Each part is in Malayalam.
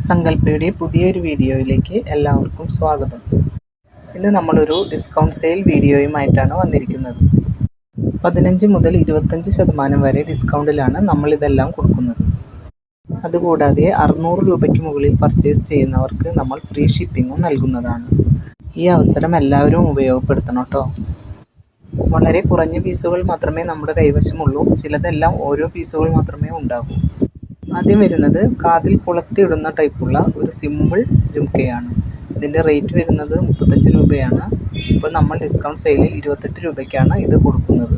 സങ്കല്പയുടെ പുതിയൊരു വീഡിയോയിലേക്ക് എല്ലാവർക്കും സ്വാഗതം. ഇന്ന് നമ്മളൊരു ഡിസ്കൗണ്ട് സെയിൽ വീഡിയോയുമായിട്ടാണ് വന്നിരിക്കുന്നത്. 15 മുതൽ 25% വരെ ഡിസ്കൗണ്ടിലാണ് നമ്മളിതെല്ലാം കൊടുക്കുന്നത്. അതുകൂടാതെ 600 രൂപയ്ക്ക് മുകളിൽ പർച്ചേസ് ചെയ്യുന്നവർക്ക് നമ്മൾ ഫ്രീ ഷിപ്പിങ്ങും നൽകുന്നതാണ്. ഈ അവസരം എല്ലാവരും ഉപയോഗപ്പെടുത്തണം കേട്ടോ. വളരെ കുറഞ്ഞ പീസുകൾ മാത്രമേ നമ്മുടെ കൈവശമുള്ളൂ. ചിലതെല്ലാം ഓരോ പീസുകൾ മാത്രമേ ഉണ്ടാകൂ. ആദ്യം വരുന്നത് കാതിൽ കൊളുത്തിയിടുന്ന ടൈപ്പുള്ള ഒരു സിമ്പിൾ ജുംക്കയാണ്. ഇതിൻ്റെ റേറ്റ് വരുന്നത് 35 രൂപയാണ്. ഇപ്പോൾ നമ്മൾ ഡിസ്കൗണ്ട് സെയിലിൽ 28 രൂപയ്ക്കാണ് ഇത് കൊടുക്കുന്നത്.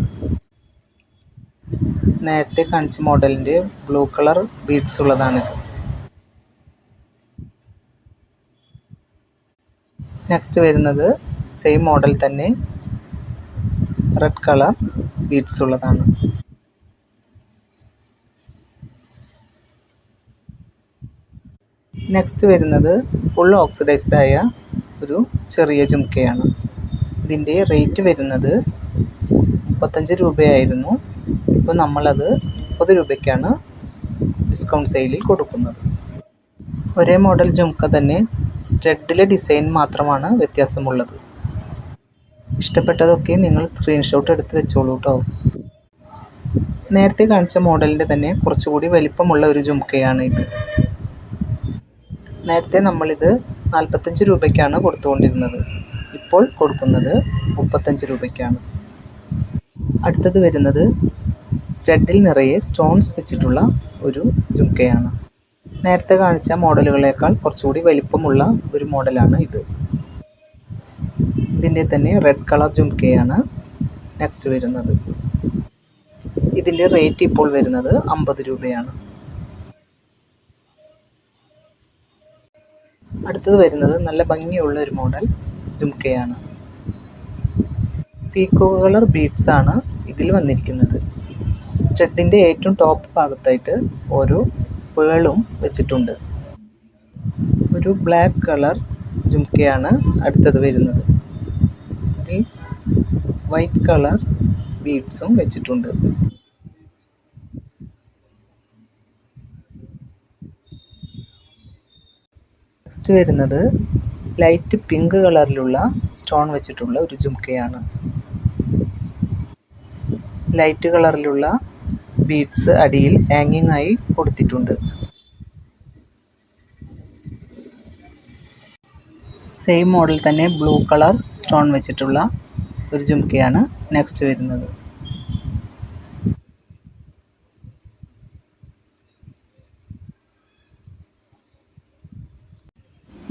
നേരത്തെ കാണിച്ച മോഡലിൻ്റെ ബ്ലൂ കളർ ബീഡ്സ് ഉള്ളതാണിത്. നെക്സ്റ്റ് വരുന്നത് സെയിം മോഡൽ തന്നെ റെഡ് കളർ ബീഡ്സ് ഉള്ളതാണ്. നെക്സ്റ്റ് വരുന്നത് ഫുൾ ഓക്സിഡൈസ്ഡ് ആയ ഒരു ചെറിയ ജുംക്കയാണ്. ഇതിൻ്റെ റേറ്റ് വരുന്നത് 35 രൂപയായിരുന്നു. ഇപ്പോൾ നമ്മളത് 30 രൂപയ്ക്കാണ് ഡിസ്കൗണ്ട് സെയിലിൽ കൊടുക്കുന്നത്. ഒരേ മോഡൽ ജുംക്ക തന്നെ സ്റ്റഡിലെ ഡിസൈൻ മാത്രമാണ് വ്യത്യാസമുള്ളത്. ഇഷ്ടപ്പെട്ടതൊക്കെ നിങ്ങൾ സ്ക്രീൻഷോട്ട് എടുത്ത് വെച്ചോളൂ കേട്ടോ. നേരത്തെ കാണിച്ച മോഡലിൻ്റെ തന്നെ കുറച്ചുകൂടി വലിപ്പമുള്ള ഒരു ജുംക്കയാണ് ഇത്. നേരത്തെ നമ്മളിത് 45 രൂപയ്ക്കാണ് കൊടുത്തുകൊണ്ടിരുന്നത്. ഇപ്പോൾ കൊടുക്കുന്നത് 35 രൂപയ്ക്കാണ്. അടുത്തത് വരുന്നത് സ്റ്റഡിൽ നിറയെ സ്റ്റോൺസ് വെച്ചിട്ടുള്ള ഒരു ജുംക്കയാണ്. നേരത്തെ കാണിച്ച മോഡലുകളേക്കാൾ കുറച്ചുകൂടി വലിപ്പമുള്ള ഒരു മോഡലാണ് ഇത്. ഇതിൻ്റെ തന്നെ റെഡ് കളർ ജുംക്കയാണ് നെക്സ്റ്റ് വരുന്നത്. ഇതിൻ്റെ റേറ്റ് ഇപ്പോൾ വരുന്നത് 50 രൂപയാണ്. അടുത്തത് വരുന്നത് നല്ല ഭംഗിയുള്ള ഒരു മോഡൽ ജുംക്കയാണ്. പീക്കോക്ക് കളർ ബീഡ്സ് ആണ് ഇതിൽ വന്നിരിക്കുന്നത്. സ്റ്റഡിൻ്റെ ഏറ്റവും ടോപ്പ് ഭാഗത്തായിട്ട് ഓരോ പേളും വെച്ചിട്ടുണ്ട്. ഒരു ബ്ലാക്ക് കളർ ജുംക്കയാണ് അടുത്തത് വരുന്നത്. ഇതിൽ വൈറ്റ് കളർ ബീഡ്സും വെച്ചിട്ടുണ്ട്. നെക്സ്റ്റ് വരുന്നത് ലൈറ്റ് പിങ്ക് കളറിലുള്ള സ്റ്റോൺ വെച്ചിട്ടുള്ള ഒരു ജുംക്കയാണ്. ലൈറ്റ് കളറിലുള്ള ബീഡ്സ് അടിയിൽ ഹാങ്ങിങ് ആയി കൊടുത്തിട്ടുണ്ട്. സെയിം മോഡൽ തന്നെ ബ്ലൂ കളർ സ്റ്റോൺ വെച്ചിട്ടുള്ള ഒരു ജുംക്കയാണ് നെക്സ്റ്റ് വരുന്നത്.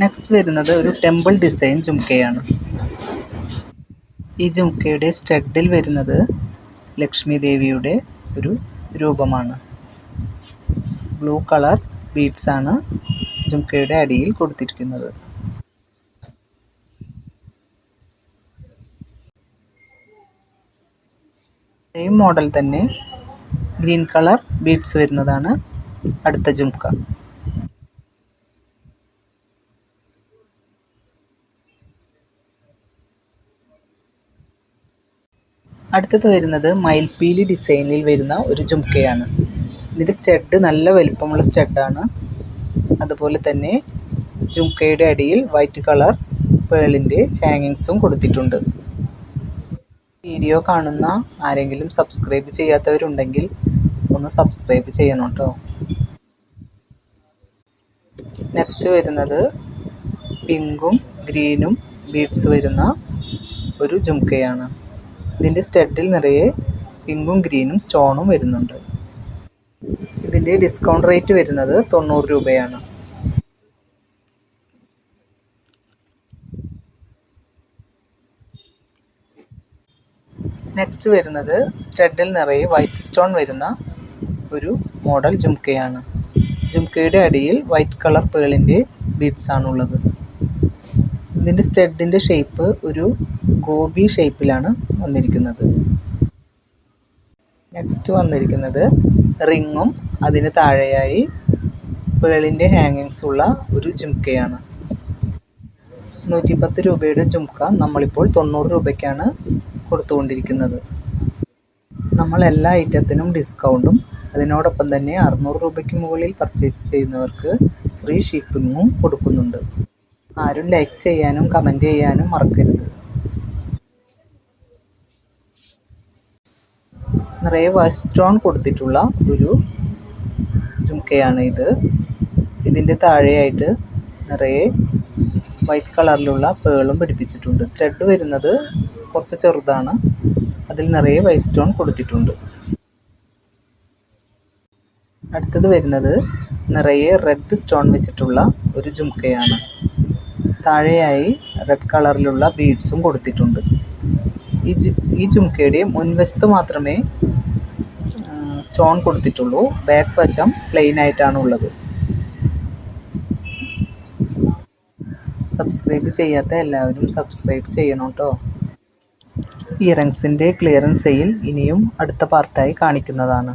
നെക്സ്റ്റ് വരുന്നത് ഒരു ടെമ്പിൾ ഡിസൈൻ ജുംക്കയാണ്. ഈ ജുംക്കയുടെ സ്റ്റഡിൽ വരുന്നത് ലക്ഷ്മി ദേവിയുടെ ഒരു രൂപമാണ്. ബ്ലൂ കളർ ബീഡ്സ് ആണ് ജുംക്കയുടെ അടിയിൽ കൊടുത്തിരിക്കുന്നത്. സെയിം മോഡൽ തന്നെ ഗ്രീൻ കളർ ബീഡ്സ് വരുന്നതാണ് അടുത്ത ജുംക്ക. അടുത്തത് വരുന്നത് മയിൽപ്പീലി ഡിസൈനിൽ വരുന്ന ഒരു ജുംക്കയാണ്. ഇതിൻ്റെ സ്റ്റഡ് നല്ല വലിപ്പമുള്ള സ്റ്റഡാണ്. അതുപോലെ തന്നെ ജുംക്കയുടെ അടിയിൽ വൈറ്റ് കളർ പേളിൻ്റെ ഹാങ്ങിങ്സും കൊടുത്തിട്ടുണ്ട്. വീഡിയോ കാണുന്ന ആരെങ്കിലും സബ്സ്ക്രൈബ് ചെയ്യാത്തവരുണ്ടെങ്കിൽ ഒന്ന് സബ്സ്ക്രൈബ് ചെയ്യണം കേട്ടോ. നെക്സ്റ്റ് വരുന്നത് പിങ്കും ഗ്രീനും ബീഡ്സ് വരുന്ന ഒരു ജുംക്കയാണ്. ഇതിൻ്റെ സ്റ്റഡിൽ നിറയെ പിങ്കും ഗ്രീനും സ്റ്റോണും വരുന്നുണ്ട്. ഇതിൻ്റെ ഡിസ്കൗണ്ട് റേറ്റ് വരുന്നത് 90 രൂപയാണ്. നെക്സ്റ്റ് വരുന്നത് സ്റ്റഡിൽ നിറയെ വൈറ്റ് സ്റ്റോൺ വരുന്ന ഒരു മോഡൽ ജുംക്കയാണ്. ജുംക്കയുടെ അടിയിൽ വൈറ്റ് കളർ പേളിൻ്റെ ബീഡ്സ് ആണുള്ളത്. ഇതിൻ്റെ സ്റ്റഡിൻ്റെ ഷേപ്പ് ഒരു ഗോബി ഷേപ്പിലാണ് വന്നിരിക്കുന്നത്. നെക്സ്റ്റ് വന്നിരിക്കുന്നത് റിങ്ങും അതിന് താഴെയായി പേളിൻ്റെ ഹാങ്ങിങ്സ് ഉള്ള ഒരു ജുംക്കയാണ്. 110 രൂപയുടെ ജുംക്ക നമ്മളിപ്പോൾ 90 രൂപയ്ക്കാണ് കൊടുത്തുകൊണ്ടിരിക്കുന്നത്. നമ്മൾ എല്ലാ ഐറ്റത്തിനും ഡിസ്കൗണ്ടും അതിനോടൊപ്പം തന്നെ 600 രൂപയ്ക്ക് മുകളിൽ പർച്ചേസ് ചെയ്യുന്നവർക്ക് ഫ്രീ ഷിപ്പിങ്ങും കൊടുക്കുന്നുണ്ട്. ആരും ലൈക്ക് ചെയ്യാനും കമൻറ്റ് ചെയ്യാനും മറക്കരുത്. നിറയെ വൈറ്റ് സ്റ്റോൺ കൊടുത്തിട്ടുള്ള ഒരു ജുംക്കയാണ് ഇത്. ഇതിൻ്റെ താഴെയായിട്ട് നിറയെ വൈറ്റ് കളറിലുള്ള പേളും പിടിപ്പിച്ചിട്ടുണ്ട്. സ്റ്റഡ് വരുന്നത് കുറച്ച് ചെറുതാണ്. അതിൽ നിറയെ വൈറ്റ് സ്റ്റോൺ കൊടുത്തിട്ടുണ്ട്. അടുത്തത് വരുന്നത് നിറയെ റെഡ് സ്റ്റോൺ വെച്ചിട്ടുള്ള ഒരു ജുംക്കയാണ്. താഴെയായി റെഡ് കളറിലുള്ള ബീഡ്സും കൊടുത്തിട്ടുണ്ട്. ഈ ജുംക്കയുടെ മുൻവശത്ത് മാത്രമേ സ്റ്റോൺ കൊടുത്തിട്ടുള്ളൂ. ബാക്ക് വശം പ്ലെയിൻ ആയിട്ടാണ് ഉള്ളത്. സബ്സ്ക്രൈബ് ചെയ്യാത്ത എല്ലാവരും സബ്സ്ക്രൈബ് ചെയ്യണം കേട്ടോ. ഇയറിങ്സിൻ്റെ ക്ലിയറൻസ് സെയിൽ ഇനിയും അടുത്ത പാർട്ടായി കാണിക്കുന്നതാണ്.